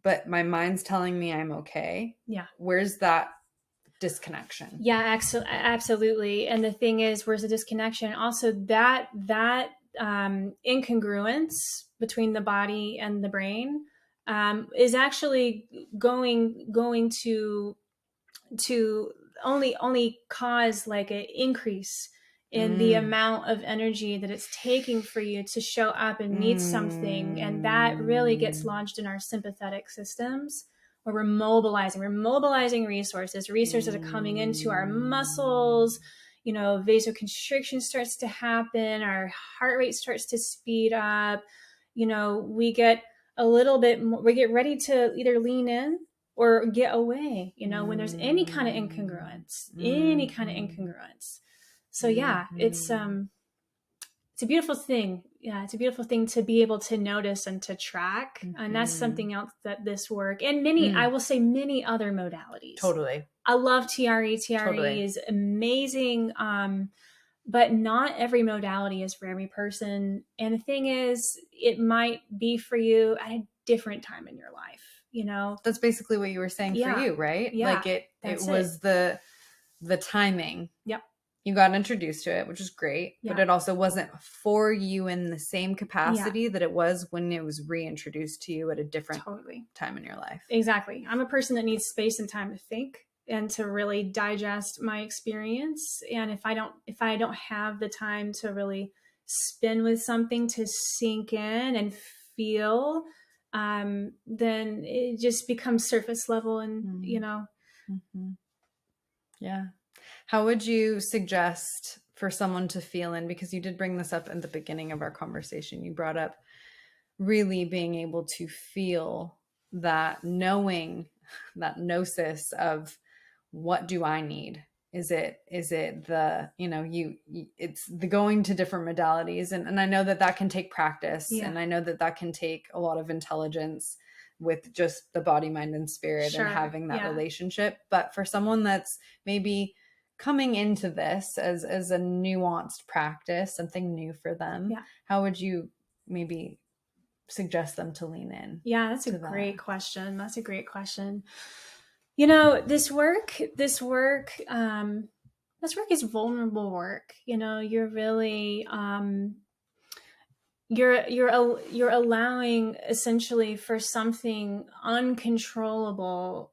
but my mind's telling me I'm okay, where's that disconnection? Yeah, absolutely. And the thing is, where's the disconnection? Also, that incongruence between the body and the brain is actually going to only cause like an increase in the amount of energy that it's taking for you to show up and meet something. And that really gets lodged in our sympathetic systems, where we're mobilizing resources that are coming into our muscles. Vasoconstriction starts to happen. Our heart rate starts to speed up. We get a little bit more, we get ready to either lean in or get away, when there's any kind of incongruence. So yeah, it's a beautiful thing. Yeah, it's a beautiful thing to be able to notice and to track. And that's something else that this work, and I will say many other modalities. Totally. I love TRE. TRE is amazing. But not every modality is for every person. And the thing is, it might be for you at a different time in your life. That's basically what you were saying for you, right? Yeah, like it was the timing. Yep. You got introduced to it, which is great, but it also wasn't for you in the same capacity that it was when it was reintroduced to you at a different time in your life. Exactly. I'm a person that needs space and time to think and to really digest my experience. And if I don't have the time to really spin with something to sink in and feel, then it just becomes surface level and, Yeah. How would you suggest for someone to feel in, because you did bring this up in the beginning of our conversation, you brought up really being able to feel that, knowing that gnosis of what do I need? Is it the, it's the going to different modalities. And I know that that can take practice. Yeah. And I know that that can take a lot of intelligence with just the body, mind, and spirit, Sure. and having that Yeah. relationship. But for someone that's maybe coming into this as a nuanced practice, something new for them, Yeah. how would you maybe suggest them to lean in? Yeah, that's a to great that? question. That's a great question. You know, this work is vulnerable work. You know, you're really you're allowing essentially for something uncontrollable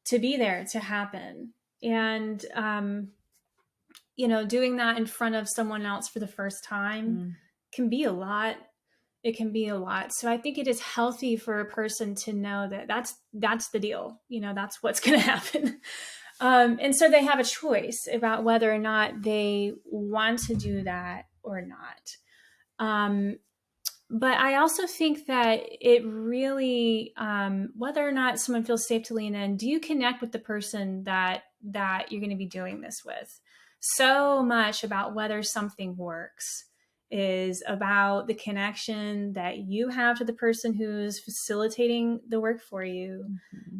to be there, to happen. And you know, doing that in front of someone else for the first time can be a lot. It can be a lot. So I think it is healthy for a person to know that that's the deal. You know, that's what's going to happen. And so they have a choice about whether or not they want to do that or not. But I also think that it really, whether or not someone feels safe to lean in, do you connect with the person that you're going to be doing this with? So much about whether something works is about the connection that you have to the person who's facilitating the work for you.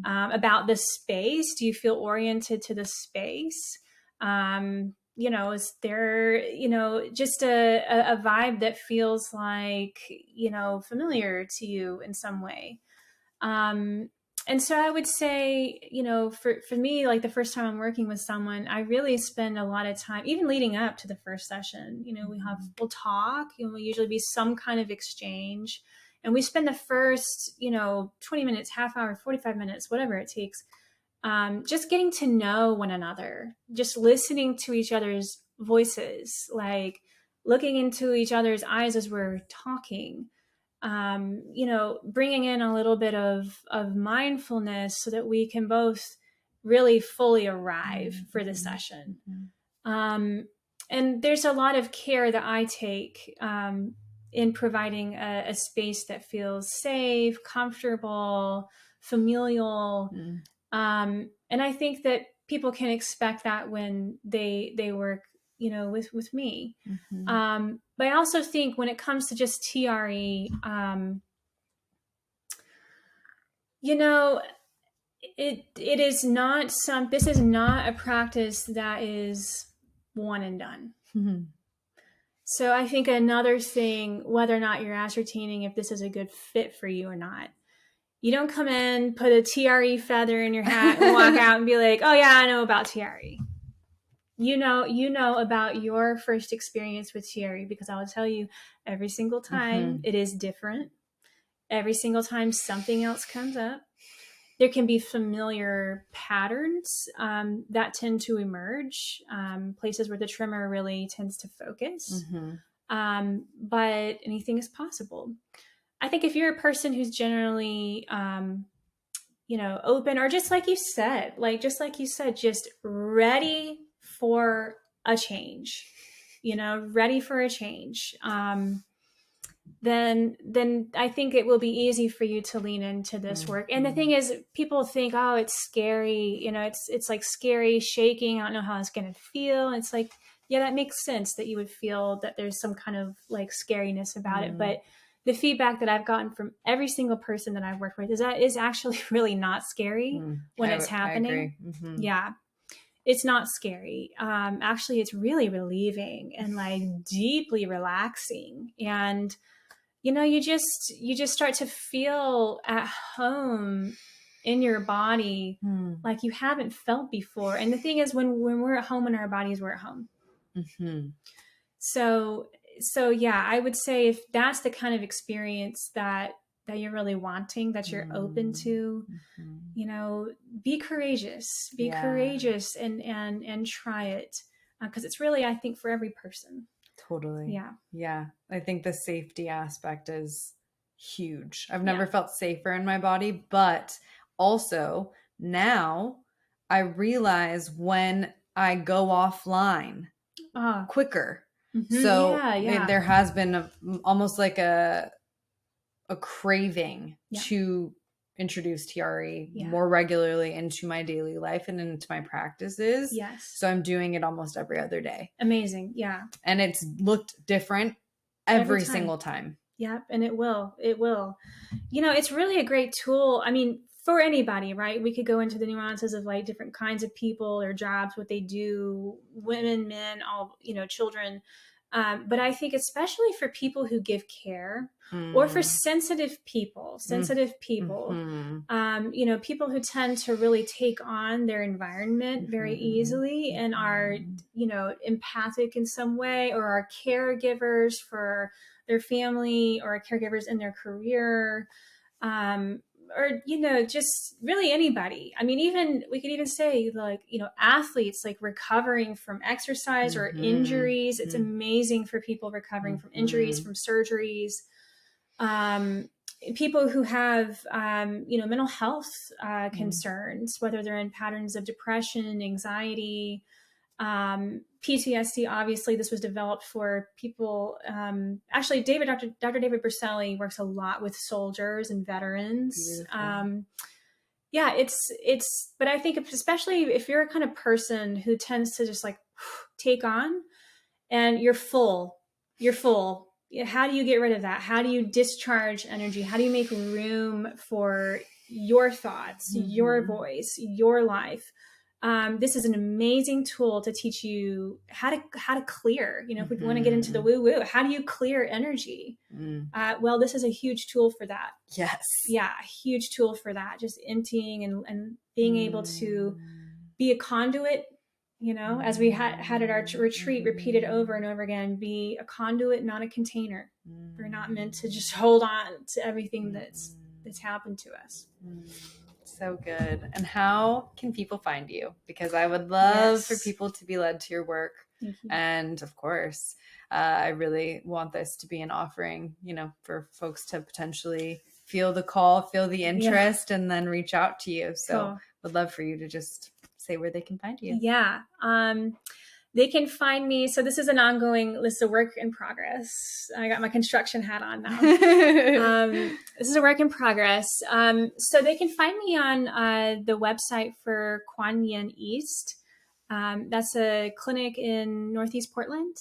About the space. Do you feel oriented to the space? You know, is there, you know, just a vibe that feels like, you know, familiar to you in some way? And so I would say, you know, for me, like the first time I'm working with someone, I really spend a lot of time, even leading up to the first session. You know, we'll talk, you know, we'll usually be some kind of exchange. And we spend the first, you know, 20 minutes, half hour, 45 minutes, whatever it takes, just getting to know one another, just listening to each other's voices, like looking into each other's eyes as we're talking. You know, bringing in a little bit of mindfulness so that we can both really fully arrive for the session. And there's a lot of care that I take in providing a space that feels safe, comfortable, familial. And I think that people can expect that when they work, you know, with me. But I also think when it comes to just TRE, you know, it is not this is not a practice that is one and done. So I think another thing, whether or not you're ascertaining if this is a good fit for you or not, you don't come in, put a TRE feather in your hat and walk out and be like, oh yeah, I know about TRE. You know about your first experience with TRE, because I will tell you every single time it is different. Every single time something else comes up. There can be familiar patterns that tend to emerge, places where the tremor really tends to focus. But anything is possible. I think if you're a person who's generally, you know, open, or just like you said, just ready for a change, you know, ready for a change, then I think it will be easy for you to lean into this work. And the thing is, people think, oh, it's scary. You know, it's like scary, shaking. I don't know how it's going to feel. It's like, yeah, that makes sense that you would feel that there's some kind of like scariness about it. But the feedback that I've gotten from every single person that I've worked with is that it's actually really not scary when it's happening. Yeah. It's not scary. Actually, it's really relieving and like deeply relaxing. And you know, you just start to feel at home in your body like you haven't felt before. And the thing is, when we're at home in our bodies, we're at home. So yeah, I would say if that's the kind of experience that you're really wanting, that you're open to, you know, be courageous, courageous and try it. Because it's really, I think, for every person. Totally. Yeah. Yeah. I think the safety aspect is huge. I've never felt safer in my body, but also now I realize when I go offline quicker. So there has been almost like a craving to introduce TRE more regularly into my daily life and into my practices. Yes. So I'm doing it almost every other day. Amazing. Yeah. And it's looked different every single time. Yep. And it will. It's really a great tool. I mean, for anybody, right? We could go into the nuances of like different kinds of people or jobs, what they do, women, men, all, children. But I think especially for people who give care or for sensitive people, people who tend to really take on their environment very easily and are, empathic in some way, or are caregivers for their family or caregivers in their career. Or just really anybody. I mean, we could even say like, athletes like recovering from exercise or injuries. It's amazing for people recovering from injuries, from surgeries. People who have mental health concerns, whether they're in patterns of depression, anxiety, PTSD. Obviously, this was developed for people. Actually, Dr. David Berceli works a lot with soldiers and veterans. But I think especially if you're a kind of person who tends to just like take on, and you're full. How do you get rid of that? How do you discharge energy? How do you make room for your thoughts, your voice, your life? This is an amazing tool to teach you how to clear. If we want to get into the woo woo, how do you clear energy? Well, this is a huge tool for that. Yes. Yeah, a huge tool for that. Just emptying and being able to be a conduit. As we had at our retreat, repeated over and over again, be a conduit, not a container. We're not meant to just hold on to everything that's happened to us. So good. And how can people find you? Because I would love for people to be led to your work. And of course, I really want this to be an offering, for folks to potentially feel the call, feel the interest, and then reach out to you. So would love for you to just say where they can find you. Yeah. They can find me. So this is an ongoing list of work in progress. I got my construction hat on now. This is a work in progress. So they can find me on the website for Kuan Yin East. That's a clinic in Northeast Portland.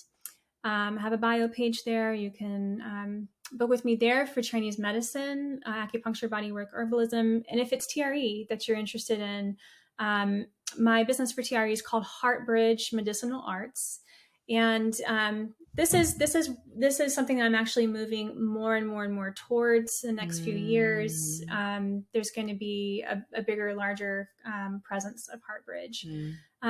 I have a bio page there. You can book with me there for Chinese medicine, acupuncture, bodywork, herbalism. And if it's TRE that you're interested in, my business for TRE is called Heart Bridge Medicinal Arts. And this is something that I'm actually moving more and more and more towards the next few years. There's going to be a bigger, larger presence of Heart Bridge.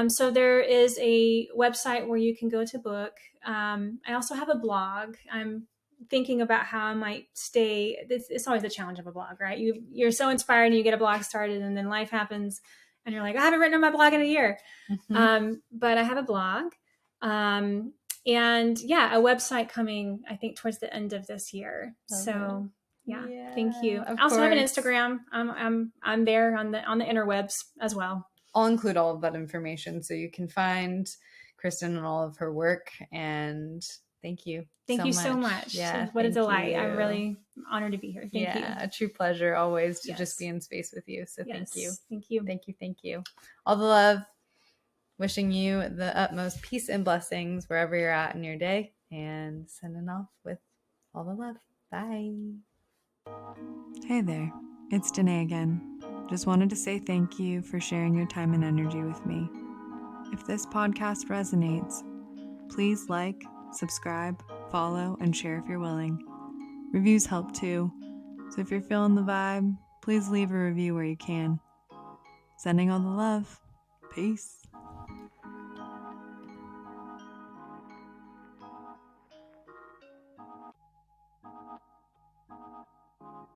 So there is a website where you can go to book. I also have a blog. I'm thinking about how I might stay. It's always the challenge of a blog, right? You're so inspired and you get a blog started, and then life happens and you're like, I haven't written on my blog in a year. But I have a blog. And a website coming, I think, towards the end of this year. So thank you. I also have an Instagram. I'm there on the interwebs as well. I'll include all of that information so you can find Kristen and all of her work. And thank you. Thank you so much. Yeah, what a delight. I'm really honored to be here. Thank you. A true pleasure always to just be in space with you. So thank you. Thank you. Thank you. All the love. Wishing you the utmost peace and blessings wherever you're at in your day, and sending off with all the love. Bye. Hey there. It's Danae again. Just wanted to say thank you for sharing your time and energy with me. If this podcast resonates, please like, subscribe, follow, and share if you're willing. Reviews help too, so if you're feeling the vibe, please leave a review where you can. Sending all the love. Peace.